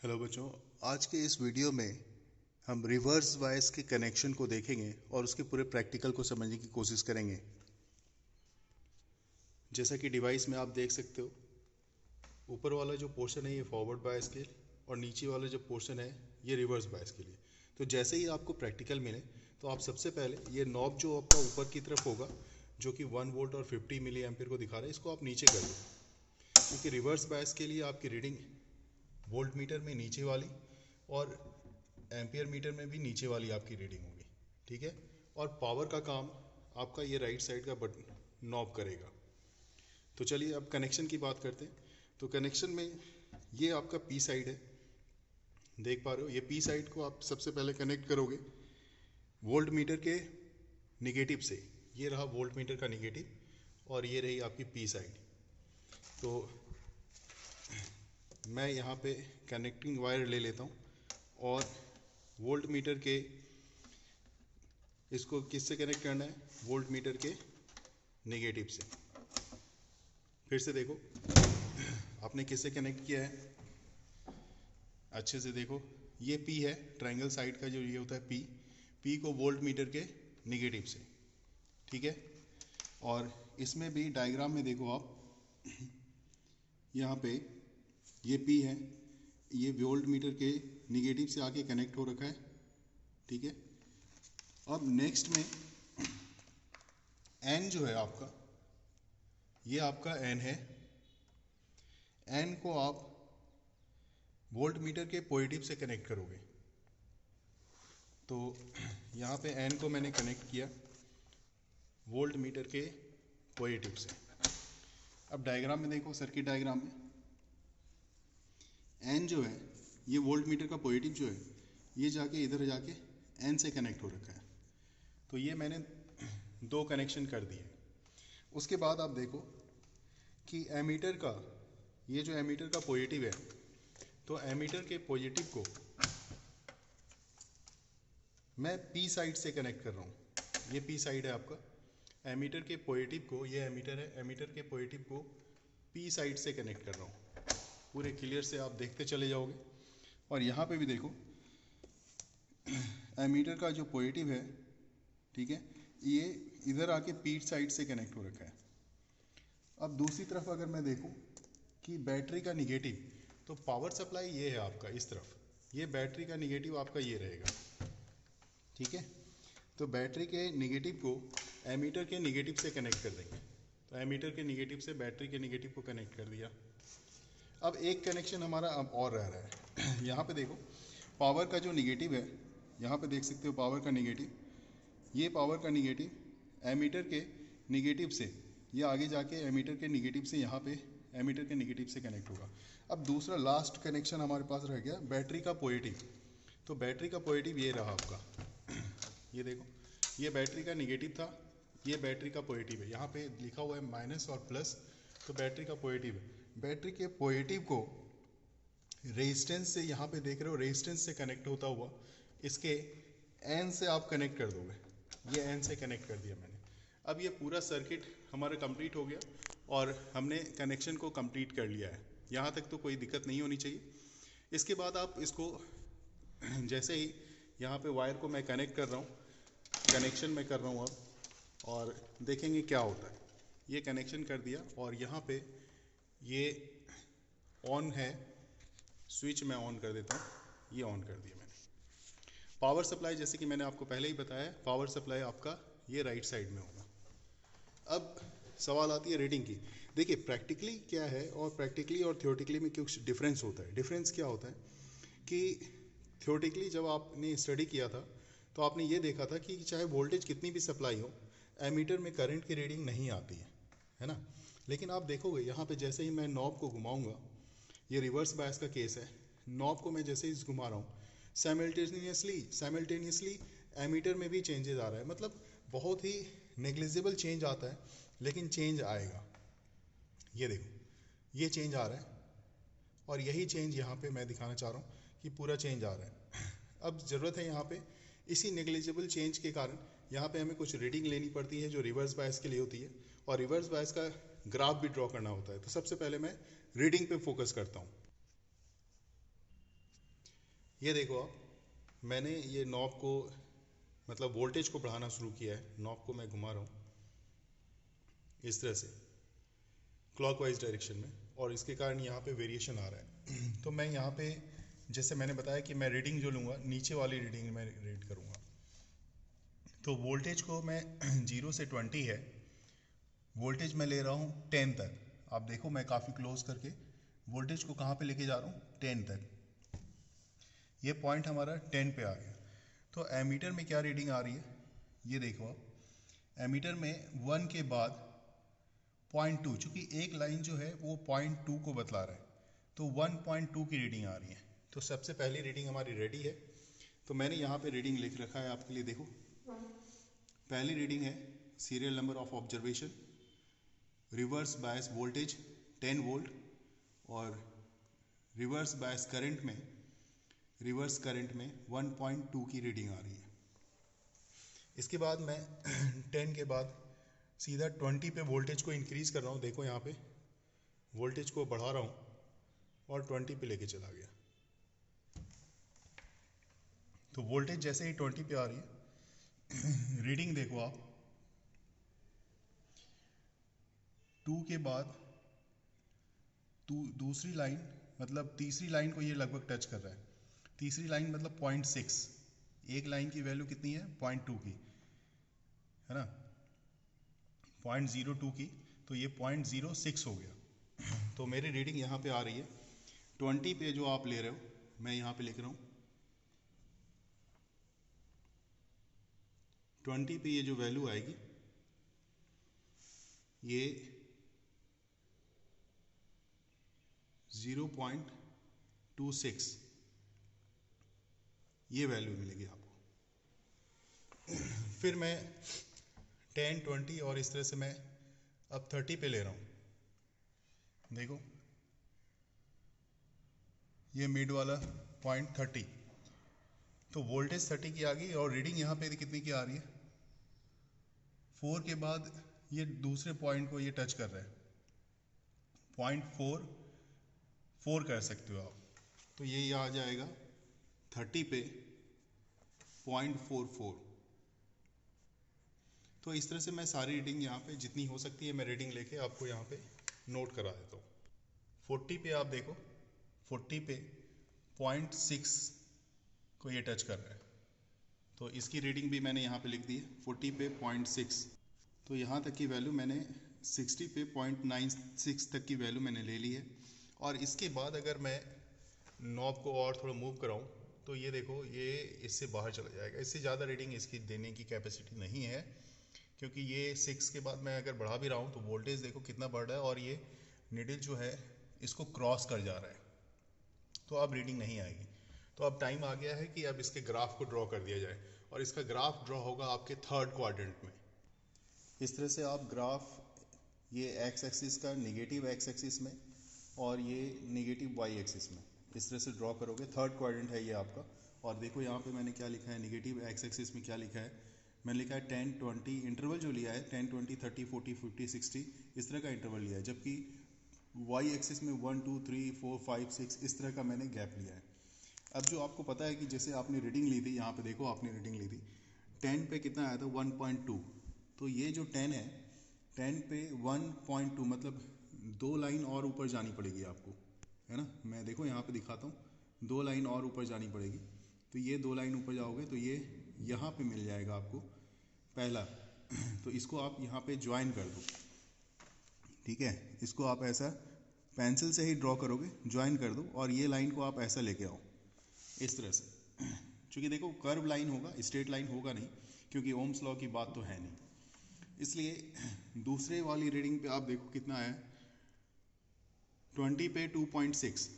Hello बच्चों, आज के इस वीडियो में हम रिवर्स बायस के कनेक्शन को देखेंगे और उसके पूरे प्रैक्टिकल को समझने की कोशिश करेंगे। जैसा कि डिवाइस में आप देख सकते हो, ऊपर वाला जो पोर्शन है ये फॉरवर्ड बायस के और नीचे वाला जो पोर्शन है ये रिवर्स बायस के लिए। तो जैसे ही आपको प्रैक्टिकल मिले तो आप सबसे पहले ये नॉब जो आपका ऊपर की तरफ होगा, जो कि 1 वोल्ट और 50 मिली एम्पियर को दिखा रहा है, इसको आप नीचे कर लो, क्योंकि रिवर्स बायस के लिए आपकी रीडिंग वोल्ट मीटर में नीचे वाली और एम्पियर मीटर में भी नीचे वाली आपकी रीडिंग होगी। ठीक है। और पावर का काम आपका ये राइट साइड का बटन नॉब करेगा। तो चलिए अब कनेक्शन की बात करते हैं। तो कनेक्शन में ये आपका पी साइड है, देख पा रहे हो। ये पी साइड को आप सबसे पहले कनेक्ट करोगे वोल्ट मीटर के निगेटिव से। ये रहा वोल्ट मीटर का निगेटिव और ये रही आपकी पी साइड। तो मैं यहाँ पे कनेक्टिंग वायर ले लेता हूँ और वोल्ट मीटर के इसको किससे कनेक्ट करना है, वोल्ट मीटर के नेगेटिव से। फिर से देखो आपने किससे कनेक्ट किया है, अच्छे से देखो। ये पी है, ट्रायंगल साइड का जो ये होता है पी को वोल्ट मीटर के नेगेटिव से। ठीक है। और इसमें भी डायग्राम में देखो आप, यहाँ पे ये पी है, ये वोल्ट मीटर के निगेटिव से आके कनेक्ट हो रखा है। ठीक है। अब नेक्स्ट में एन जो है आपका, ये आपका एन है। एन को आप वोल्ट मीटर के पॉजिटिव से कनेक्ट करोगे। तो यहाँ पे एन को मैंने कनेक्ट किया वोल्ट मीटर के पॉजिटिव से। अब डायग्राम में देखो, सर्किट डायग्राम में एन जो है, ये वोल्ट मीटर का पॉजिटिव जो है, ये जाके इधर जाके एन से कनेक्ट हो रखा है। तो ये मैंने दो कनेक्शन कर दिए। उसके बाद आप देखो कि एमीटर का, ये जो एमीटर का पॉजिटिव है, तो एमीटर के पॉजिटिव को मैं पी साइड से कनेक्ट कर रहा हूँ। ये पी साइड है आपका। एमीटर के पॉजिटिव को, ये एमीटर है, एमीटर के पॉजिटिव को पी साइड से कनेक्ट कर रहा हूँ। पूरे क्लियर से आप देखते चले जाओगे। और यहाँ पे भी देखो एमीटर का जो पॉजिटिव है, ठीक है, ये इधर आके पी साइड से कनेक्ट हो रखा है। अब दूसरी तरफ अगर मैं देखूं कि बैटरी का निगेटिव, तो पावर सप्लाई ये है आपका इस तरफ, ये बैटरी का निगेटिव आपका ये रहेगा। ठीक है। तो बैटरी के निगेटिव को एमीटर के निगेटिव से कनेक्ट कर देंगे। तो एमीटर के निगेटिव से बैटरी के निगेटिव को कनेक्ट कर दिया। अब एक कनेक्शन हमारा अब और रह रहा है। यहाँ पे देखो पावर का जो निगेटिव है, यहाँ पे देख सकते हो पावर का निगेटिव, ये पावर का निगेटिव एमीटर के निगेटिव से, ये आगे जाके एमीटर के निगेटिव से यहाँ पे एमीटर के निगेटिव से कनेक्ट होगा। अब दूसरा लास्ट कनेक्शन हमारे पास रह गया बैटरी का पॉजिटिव। तो बैटरी का पॉजिटिव ये रहा आपका, ये देखो, ये बैटरी का निगेटिव था, ये बैटरी का पॉजिटिव है। यहाँ पे लिखा हुआ है माइनस और प्लस, तो बैटरी का पॉजिटिव है। बैटरी के पॉजिटिव को रेजिस्टेंस से, यहाँ पे देख रहे हो रेजिस्टेंस से कनेक्ट होता हुआ इसके एन से आप कनेक्ट कर दोगे। ये एन से कनेक्ट कर दिया मैंने। अब ये पूरा सर्किट हमारा कंप्लीट हो गया और हमने कनेक्शन को कंप्लीट कर लिया है। यहाँ तक तो कोई दिक्कत नहीं होनी चाहिए। इसके बाद आप इसको जैसे ही यहाँ पे वायर को मैं कनेक्ट कर रहा हूँ, कनेक्शन मैं कर रहा हूँ अब, और देखेंगे क्या होता है। ये कनेक्शन कर दिया और यहाँ पे ये ऑन है, स्विच मैं ऑन कर देता हूँ। ये ऑन कर दिया मैंने। पावर सप्लाई जैसे कि मैंने आपको पहले ही बताया, पावर सप्लाई आपका ये राइट साइड में होगा। अब सवाल आती है रीडिंग की। देखिए प्रैक्टिकली क्या है और प्रैक्टिकली और थ्योरेटिकली में कुछ डिफरेंस होता है। डिफरेंस क्या होता है कि थ्योरेटिकली जब आपने स्टडी किया था तो आपने ये देखा था कि चाहे वोल्टेज कितनी भी सप्लाई हो, एमीटर में करंट की रीडिंग नहीं आती है ना। लेकिन आप देखोगे यहाँ पे जैसे ही मैं नॉब को घुमाऊंगा, ये रिवर्स बायस का केस है, नॉब को मैं जैसे ही घुमा रहा हूँ साइमल्टेनियसली एमीटर में भी चेंजेस आ रहा है। मतलब बहुत ही नेग्लिजिबल चेंज आता है, लेकिन चेंज आएगा। ये देखो ये चेंज आ रहा है और यही चेंज यहाँ पे मैं दिखाना चाह रहा हूँ कि पूरा चेंज आ रहा है। अब ज़रूरत है यहाँ पे, इसी नेग्लिजिबल चेंज के कारण यहाँ पे हमें कुछ रीडिंग लेनी पड़ती है जो रिवर्स बायस के लिए होती है, और रिवर्स बायस का ग्राफ भी ड्रॉ करना होता है। तो सबसे पहले मैं रीडिंग पे फोकस करता हूँ। ये देखो आप, मैंने ये नॉब को मतलब वोल्टेज को बढ़ाना शुरू किया है, नॉब को मैं घुमा रहा हूँ इस तरह से क्लॉकवाइज डायरेक्शन में, और इसके कारण यहाँ पे वेरिएशन आ रहा है। तो मैं यहाँ पे जैसे मैंने बताया कि मैं रीडिंग जो लूँगा नीचे वाली रीडिंग मैं रीड करूँगा। तो वोल्टेज को मैं 0 से 20 है, वोल्टेज मैं ले रहा हूँ 10 तक। आप देखो मैं काफ़ी क्लोज करके वोल्टेज को कहाँ पे लेके जा रहा हूँ, 10 तक। ये पॉइंट हमारा 10 पे आ गया। तो एमीटर में क्या रीडिंग आ रही है, ये देखो आप, एमीटर में 1 के बाद 0.2, चूँकि एक लाइन जो है वो 0.2 को बतला रहा है, तो 1.2 की रीडिंग आ रही है। तो सबसे पहली रीडिंग हमारी रेडी है, तो मैंने यहाँ पे रीडिंग लिख रखा है आपके लिए, देखो। पहली रीडिंग है serial number of observation, reverse bias voltage 10 volt, और रिवर्स बायस करंट में 1.2 की रीडिंग आ रही है। इसके बाद मैं 10 के बाद सीधा 20 पे वोल्टेज को इंक्रीज कर रहा हूँ। देखो यहाँ पे वोल्टेज को बढ़ा रहा हूँ और 20 पे लेके चला गया। तो वोल्टेज जैसे ही 20 पे आ रही है, रीडिंग देखो आप, 2 के बाद दूसरी लाइन मतलब तीसरी लाइन को ये लगभग टच कर रहा है। तीसरी लाइन मतलब 0.6, एक लाइन की वैल्यू कितनी है, 0.2 की है ना, 0.02 की, तो ये 0.06 हो गया। तो मेरी रीडिंग यहाँ पे आ रही है 20 पे जो आप ले रहे हो, मैं यहाँ पे लिख रहा हूँ 20 पे ये जो वैल्यू आएगी ये 0.26 ये वैल्यू मिलेगी आपको। फिर मैं 10, 20 और इस तरह से मैं अब 30 पे ले रहा हूँ। देखो ये मिड वाला पॉइंट 30, तो वोल्टेज 30 की आ गई और रीडिंग यहाँ पे कितनी की आ रही है, 4 के बाद ये दूसरे पॉइंट को ये टच कर रहा है, 0.44 कर सकते हो आप। तो ये आ जाएगा 30 पे 0.44। तो इस तरह से मैं सारी रीडिंग यहाँ पे जितनी हो सकती है मैं रीडिंग लेके आपको यहाँ पे नोट करा देता हूँ। 40 पे आप देखो, 40 पे 0.6 को ये टच कर रहा है, तो इसकी रीडिंग भी मैंने यहाँ पे लिख दी है 40 पे 0.6। तो यहाँ तक की वैल्यू मैंने 60 पे 0.96 तक की वैल्यू मैंने ले ली है। और इसके बाद अगर मैं नॉब को और थोड़ा मूव कराऊँ तो ये देखो ये इससे बाहर चला जाएगा। इससे ज़्यादा रीडिंग इसकी देने की कैपेसिटी नहीं है, क्योंकि ये 6 के बाद मैं अगर बढ़ा भी रहा हूँ तो वोल्टेज देखो कितना बढ़ रहा है और ये निडल जो है इसको क्रॉस कर जा रहा है, तो अब रीडिंग नहीं आएगी। तो अब टाइम आ गया है कि अब इसके ग्राफ को ड्रॉ कर दिया जाए, और इसका ग्राफ ड्रॉ होगा आपके थर्ड क्वाड्रेंट में। इस तरह से आप ग्राफ ये एक्स एक्सिस का नेगेटिव एक्स एक्सिस में और ये नेगेटिव वाई एक्सिस में इस तरह से ड्रॉ करोगे। थर्ड क्वाड्रेंट है ये आपका। और देखो यहाँ पे मैंने क्या लिखा है, नेगेटिव एक्स एक्सिस में क्या लिखा है, मैंने लिखा है 10, 20 इंटरवल जो लिया है 10, 20, 30, 40, 50, 60 इस तरह का इंटरवल लिया है, जबकि वाई एक्सिस में 1, 2, 3, 4, 5, 6 इस तरह का मैंने गैप लिया है। अब जो आपको पता है कि जैसे आपने रीडिंग ली थी, यहाँ पे देखो आपने रीडिंग ली थी 10 पे कितना आया था 1.2, तो ये जो 10 है 10 पे 1.2 मतलब 2 लाइन और ऊपर जानी पड़ेगी आपको, है ना। मैं देखो यहाँ पे दिखाता हूँ, 2 लाइन और ऊपर जानी पड़ेगी। तो ये 2 लाइन ऊपर जाओगे तो ये यहाँ पे मिल जाएगा आपको पहला। तो इसको आप यहाँ पे ज्वाइन कर दो, ठीक है। इसको आप ऐसा पेंसिल से ही ड्रॉ करोगे, ज्वाइन कर दो, और ये लाइन को आप ऐसा लेके आओ इस तरह से। क्योंकि देखो कर्व लाइन होगा, स्ट्रेट लाइन होगा नहीं, क्योंकि ओम्स लॉ की बात तो है नहीं। इसलिए दूसरे वाली रीडिंग पे आप देखो कितना है 20 पे 2.6।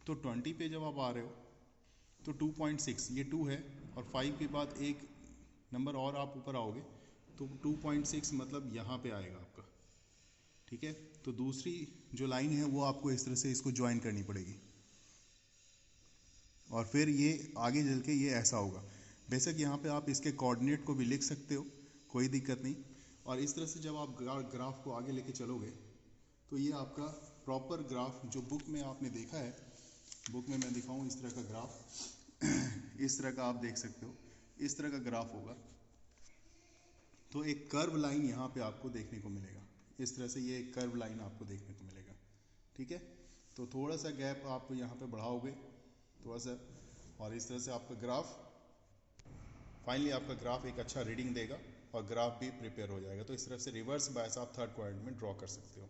तो 20 पे जब आप आ रहे हो तो 2.6 ये 2 है, और 5 के बाद एक नंबर और आप ऊपर आओगे तो 2.6 मतलब यहाँ पे आएगा आपका, ठीक है। तो दूसरी जो लाइन है वो आपको इस तरह से इसको ज्वाइन करनी पड़ेगी, और फिर ये आगे चल के ये ऐसा होगा। बेशक यहाँ पे आप इसके कोऑर्डिनेट को भी लिख सकते हो, कोई दिक्कत नहीं। और इस तरह से जब आप ग्राफ को आगे लेके चलोगे तो ये आपका प्रॉपर ग्राफ जो बुक में आपने देखा है, बुक में मैं दिखाऊं इस तरह का ग्राफ इस तरह का आप देख सकते हो, इस तरह का ग्राफ होगा। तो एक कर्व लाइन यहाँ पे आपको देखने को मिलेगा, इस तरह से ये एक कर्व लाइन आपको देखने को मिलेगा, ठीक है। तो थोड़ा सा गैप आप यहाँ पे बढ़ाओगे थोड़ा सा, और इस तरह से आपका ग्राफ फाइनली आपका ग्राफ एक अच्छा रीडिंग देगा और ग्राफ भी प्रिपेयर हो जाएगा। तो इस तरह से रिवर्स बायस आप थर्ड क्वाड्रेंट में ड्रॉ कर सकते हो।